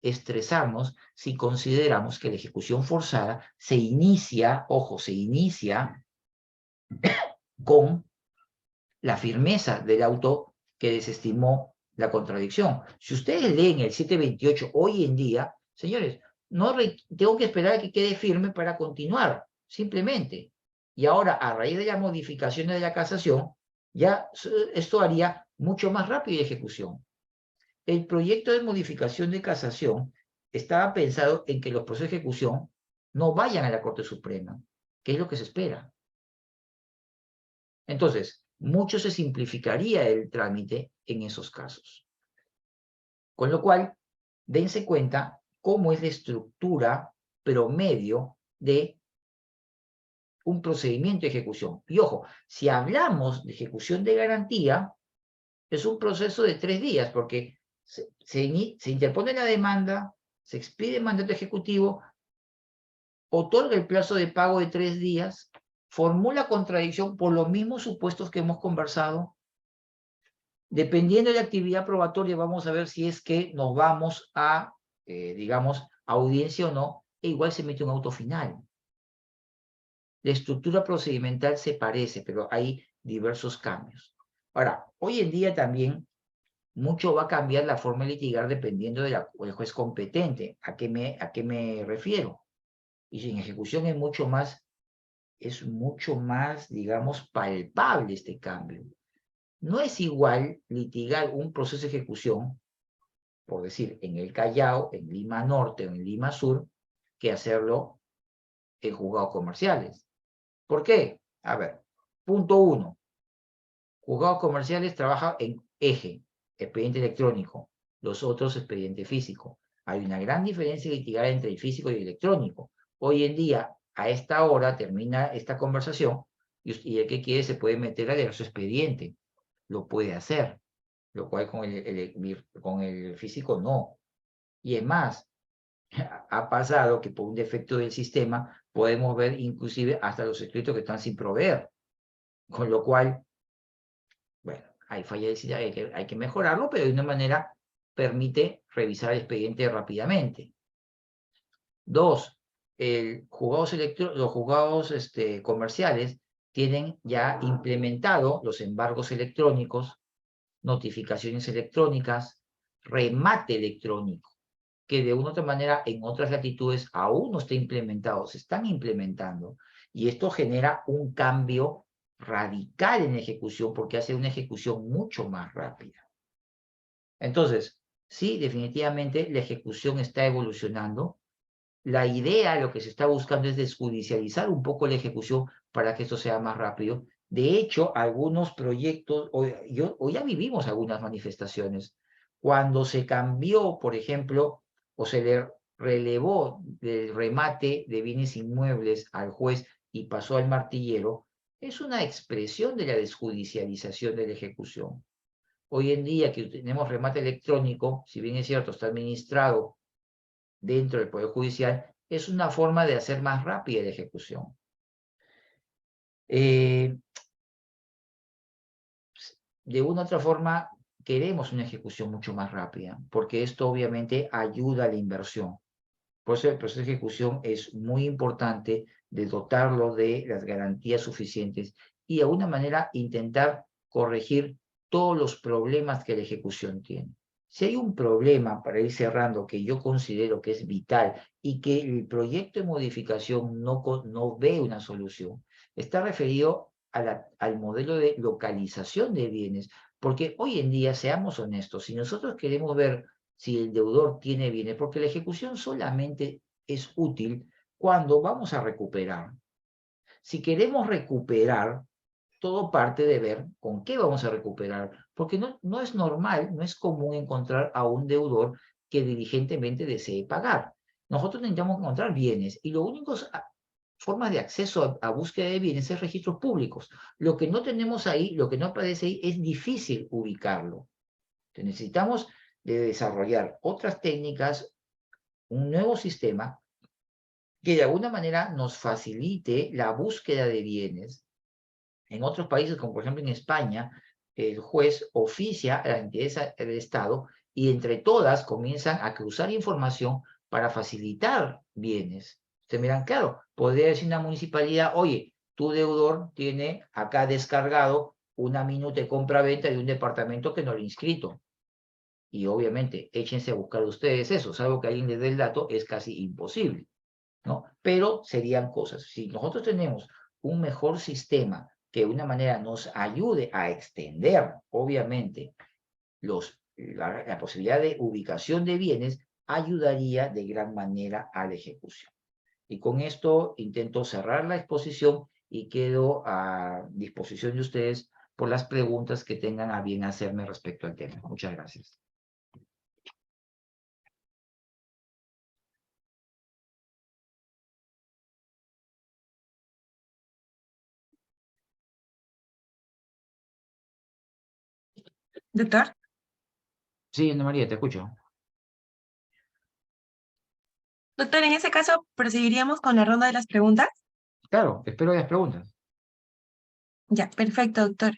estresarnos si consideramos que la ejecución forzada se inicia, ojo, se inicia con la firmeza del auto que desestimó la contradicción. Si ustedes leen el 728 hoy en día, señores, no tengo que esperar a que quede firme para continuar, simplemente. Y ahora, a raíz de las modificaciones de la casación, ya esto haría mucho más rápido la ejecución. El proyecto de modificación de casación estaba pensado en que los procesos de ejecución no vayan a la Corte Suprema, que es lo que se espera. Entonces, mucho se simplificaría el trámite en esos casos. Con lo cual, dense cuenta cómo es la estructura promedio de un procedimiento de ejecución. Y ojo, si hablamos de ejecución de garantía, es un proceso de 3 días, porque se interpone la demanda, se expide el mandato ejecutivo, otorga el plazo de pago de 3 días, formula contradicción por los mismos supuestos que hemos conversado. Dependiendo de la actividad probatoria, vamos a ver si es que nos vamos a, digamos, audiencia o no, e igual se emite un auto final. La estructura procedimental se parece, pero hay diversos cambios. Ahora, hoy en día también mucho va a cambiar la forma de litigar dependiendo del juez competente. ¿A qué me refiero? Y en ejecución es mucho más, digamos, palpable este cambio. No es igual litigar un proceso de ejecución, por decir, en el Callao, en Lima Norte o en Lima Sur, que hacerlo en juzgados comerciales. ¿Por qué? A ver, punto 1. Juzgados comerciales trabajan en eje, expediente electrónico, los otros expediente físico. Hay una gran diferencia de litigar entre el físico y el electrónico. Hoy en día, a esta hora, termina esta conversación y el que quiere se puede meter a leer su expediente. Lo puede hacer, lo cual con el físico no. Y es más, ha pasado que por un defecto del sistema podemos ver inclusive hasta los escritos que están sin proveer. Con lo cual, bueno, hay falla de sistema, hay que mejorarlo, pero de una manera permite revisar el expediente rápidamente. 2, los juzgados comerciales tienen ya implementado los embargos electrónicos, notificaciones electrónicas, remate electrónico, que de una u otra manera en otras latitudes aún no está implementado, se están implementando. Y esto genera un cambio radical en la ejecución porque hace una ejecución mucho más rápida. Entonces, sí, definitivamente la ejecución está evolucionando. La idea, lo que se está buscando es desjudicializar un poco la ejecución para que esto sea más rápido. De hecho, algunos proyectos, hoy ya vivimos algunas manifestaciones, cuando se cambió, por ejemplo, o se le relevó del remate de bienes inmuebles al juez y pasó al martillero, es una expresión de la desjudicialización de la ejecución. Hoy en día que tenemos remate electrónico, si bien es cierto, está administrado dentro del Poder Judicial, es una forma de hacer más rápida la ejecución. De una u otra forma, queremos una ejecución mucho más rápida, porque esto obviamente ayuda a la inversión. Por eso el proceso de ejecución es muy importante de dotarlo de las garantías suficientes y de alguna manera intentar corregir todos los problemas que la ejecución tiene. Si hay un problema, para ir cerrando, que yo considero que es vital y que el proyecto de modificación no ve una solución, está referido al modelo de localización de bienes, porque hoy en día, seamos honestos, si nosotros queremos ver si el deudor tiene bienes, porque la ejecución solamente es útil cuando vamos a recuperar. Si queremos recuperar, todo parte de ver con qué vamos a recuperar, porque no es normal, no es común encontrar a un deudor que diligentemente desee pagar. Nosotros necesitamos encontrar bienes y lo único formas de acceso a búsqueda de bienes es registros públicos. Lo que no tenemos ahí, lo que no aparece ahí, es difícil ubicarlo. Entonces necesitamos de desarrollar otras técnicas, un nuevo sistema que de alguna manera nos facilite la búsqueda de bienes. En otros países, como por ejemplo en España, el juez oficia a las entidades del Estado y entre todas comienzan a cruzar información para facilitar bienes. Ustedes miran, claro, podría decir una municipalidad, oye, tu deudor tiene acá descargado una minuta de compra-venta de un departamento que no lo ha inscrito. Y obviamente, échense a buscar ustedes eso, salvo que alguien les dé el dato, es casi imposible, ¿no? Pero serían cosas. Si nosotros tenemos un mejor sistema que de una manera nos ayude a extender, obviamente, la posibilidad de ubicación de bienes, ayudaría de gran manera a la ejecución. Y con esto intento cerrar la exposición y quedo a disposición de ustedes por las preguntas que tengan a bien hacerme respecto al tema. Muchas gracias. Doctor. Sí, Ana María, te escucho. Doctor, en ese caso, proseguiríamos con la ronda de las preguntas. Claro, espero las preguntas. Ya, perfecto, doctor.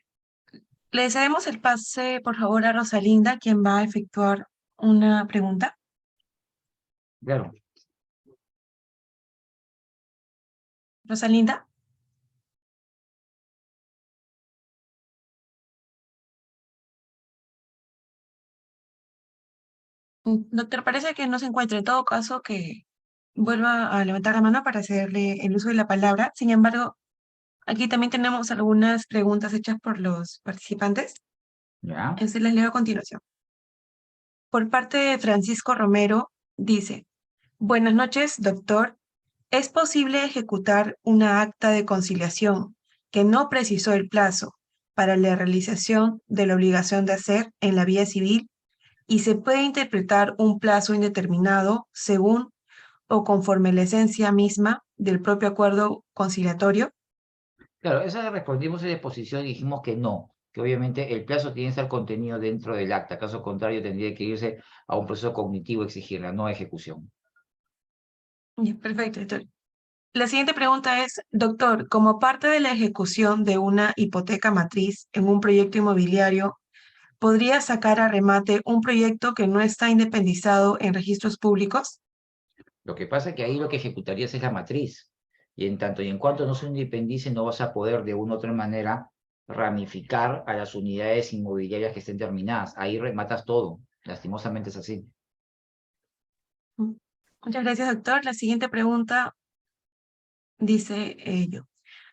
Le cedemos el pase, por favor, a Rosalinda, quien va a efectuar una pregunta. Claro. Rosalinda. Doctor, parece que no se encuentra. En todo caso, que vuelva a levantar la mano para hacerle el uso de la palabra. Sin embargo, aquí también tenemos algunas preguntas hechas por los participantes. ¿Ya? Se las leo a continuación. Por parte de Francisco Romero, dice: Buenas noches, doctor. ¿Es posible ejecutar una acta de conciliación que no precisó el plazo para la realización de la obligación de hacer en la vía civil y se puede interpretar un plazo indeterminado según o conforme la esencia misma del propio acuerdo conciliatorio? Claro, esa respondimos en la exposición y dijimos que no, que obviamente el plazo tiene que estar contenido dentro del acta, caso contrario tendría que irse a un proceso cognitivo exigirla, no a ejecución. Ya, perfecto, doctor. La siguiente pregunta es, doctor, como parte de la ejecución de una hipoteca matriz en un proyecto inmobiliario, ¿podría sacar a remate un proyecto que no está independizado en registros públicos? Lo que pasa es que ahí lo que ejecutarías es la matriz, y en tanto y en cuanto no se independice, no vas a poder de una u otra manera ramificar a las unidades inmobiliarias que estén terminadas. Ahí rematas todo, lastimosamente es así. Muchas gracias, doctor. La siguiente pregunta dice ello.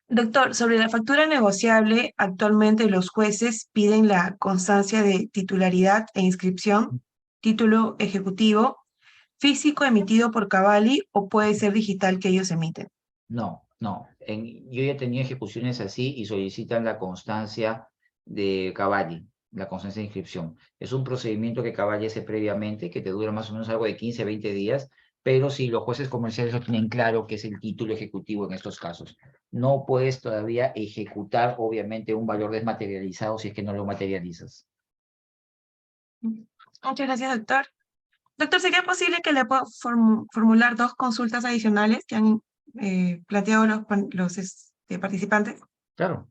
Doctor, sobre la factura negociable, actualmente los jueces piden la constancia de titularidad e inscripción, título ejecutivo, físico emitido por Cavalli o puede ser digital que ellos emiten. No, no. Yo ya tenía ejecuciones así y solicitan la constancia de Cavalli, la constancia de inscripción. Es un procedimiento que Cavalli hace previamente, que te dura más o menos algo de 15, 20 días, pero sí, los jueces comerciales lo tienen claro que es el título ejecutivo en estos casos. No puedes todavía ejecutar, obviamente, un valor desmaterializado si es que no lo materializas. Muchas gracias, doctor. Doctor, ¿sería posible que le pueda formular dos consultas adicionales que han planteado los participantes? Claro.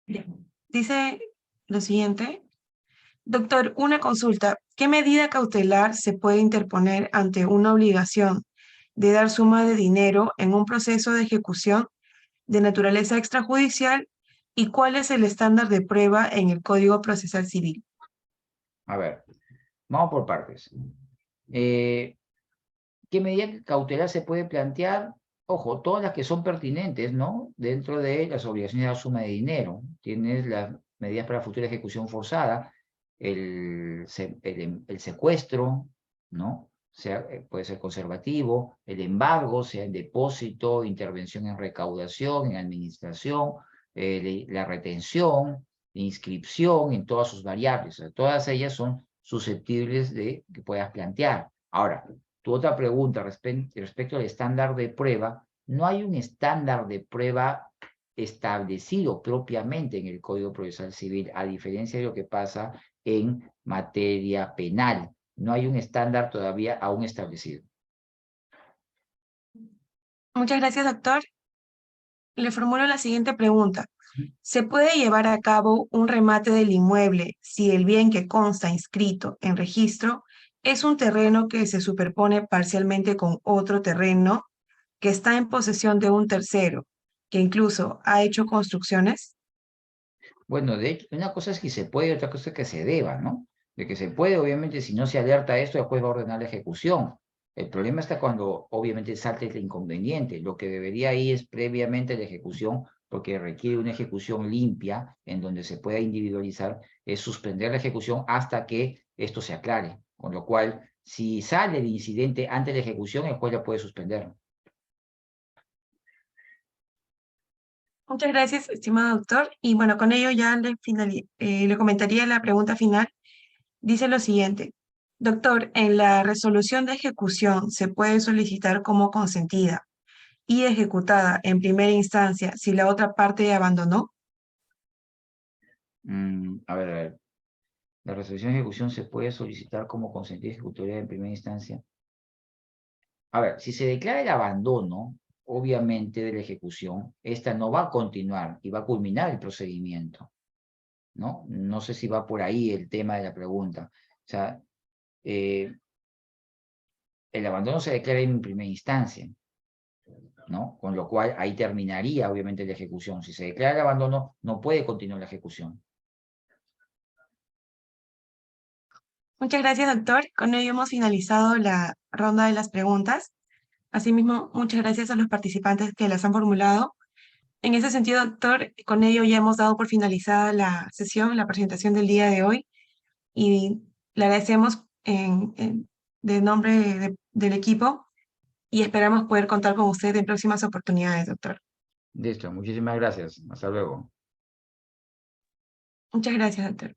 Bien. Dice lo siguiente. Doctor, una consulta. ¿Qué medida cautelar se puede interponer ante una obligación de dar suma de dinero en un proceso de ejecución de naturaleza extrajudicial y cuál es el estándar de prueba en el Código Procesal Civil? A ver, vamos por partes. ¿Qué medida cautelar se puede plantear? Ojo, todas las que son pertinentes, ¿no? Dentro de las obligaciones de la suma de dinero. Tienes las medidas para futura ejecución forzada, el secuestro, ¿no? Puede ser conservativo, el embargo, sea en depósito, intervención en recaudación, en administración, la retención, la inscripción en todas sus variables. O sea, todas ellas son susceptibles de que puedas plantear. Ahora, tu otra pregunta respecto al estándar de prueba, no hay un estándar de prueba establecido propiamente en el Código Procesal Civil, a diferencia de lo que pasa en materia penal. No hay un estándar todavía aún establecido. Muchas gracias, doctor. Le formulo la siguiente pregunta. ¿Se puede llevar a cabo un remate del inmueble si el bien que consta inscrito en registro es un terreno que se superpone parcialmente con otro terreno que está en posesión de un tercero, que incluso ha hecho construcciones? Bueno, de hecho, una cosa es que se puede y otra cosa es que se deba, ¿no? De que se puede, obviamente, si no se alerta a esto, después va a ordenar la ejecución. El problema está cuando, obviamente, salta el inconveniente. Lo que debería ir es previamente la ejecución, porque requiere una ejecución limpia, en donde se pueda individualizar, es suspender la ejecución hasta que esto se aclare. Con lo cual, si sale el incidente antes de la ejecución, el juez la puede suspender. Muchas gracias, estimado doctor. Y bueno, con ello ya le comentaría la pregunta final. Dice lo siguiente. Doctor, en la resolución de ejecución se puede solicitar como consentida y ejecutada en primera instancia si la otra parte abandonó. A ver. La resolución de ejecución se puede solicitar como consentida ejecutoria en primera instancia. A ver, si se declara el abandono, obviamente, de la ejecución, esta no va a continuar y va a culminar el procedimiento, ¿no? No sé si va por ahí el tema de la pregunta. O sea, el abandono se declara en primera instancia, ¿no? Con lo cual ahí terminaría, obviamente, la ejecución. Si se declara el abandono, no puede continuar la ejecución. Muchas gracias, doctor. Con ello hemos finalizado la ronda de las preguntas. Asimismo, muchas gracias a los participantes que las han formulado. En ese sentido, doctor, con ello ya hemos dado por finalizada la sesión, la presentación del día de hoy, y le agradecemos de nombre del equipo y esperamos poder contar con usted en próximas oportunidades, doctor. Listo, muchísimas gracias. Hasta luego. Muchas gracias, doctor.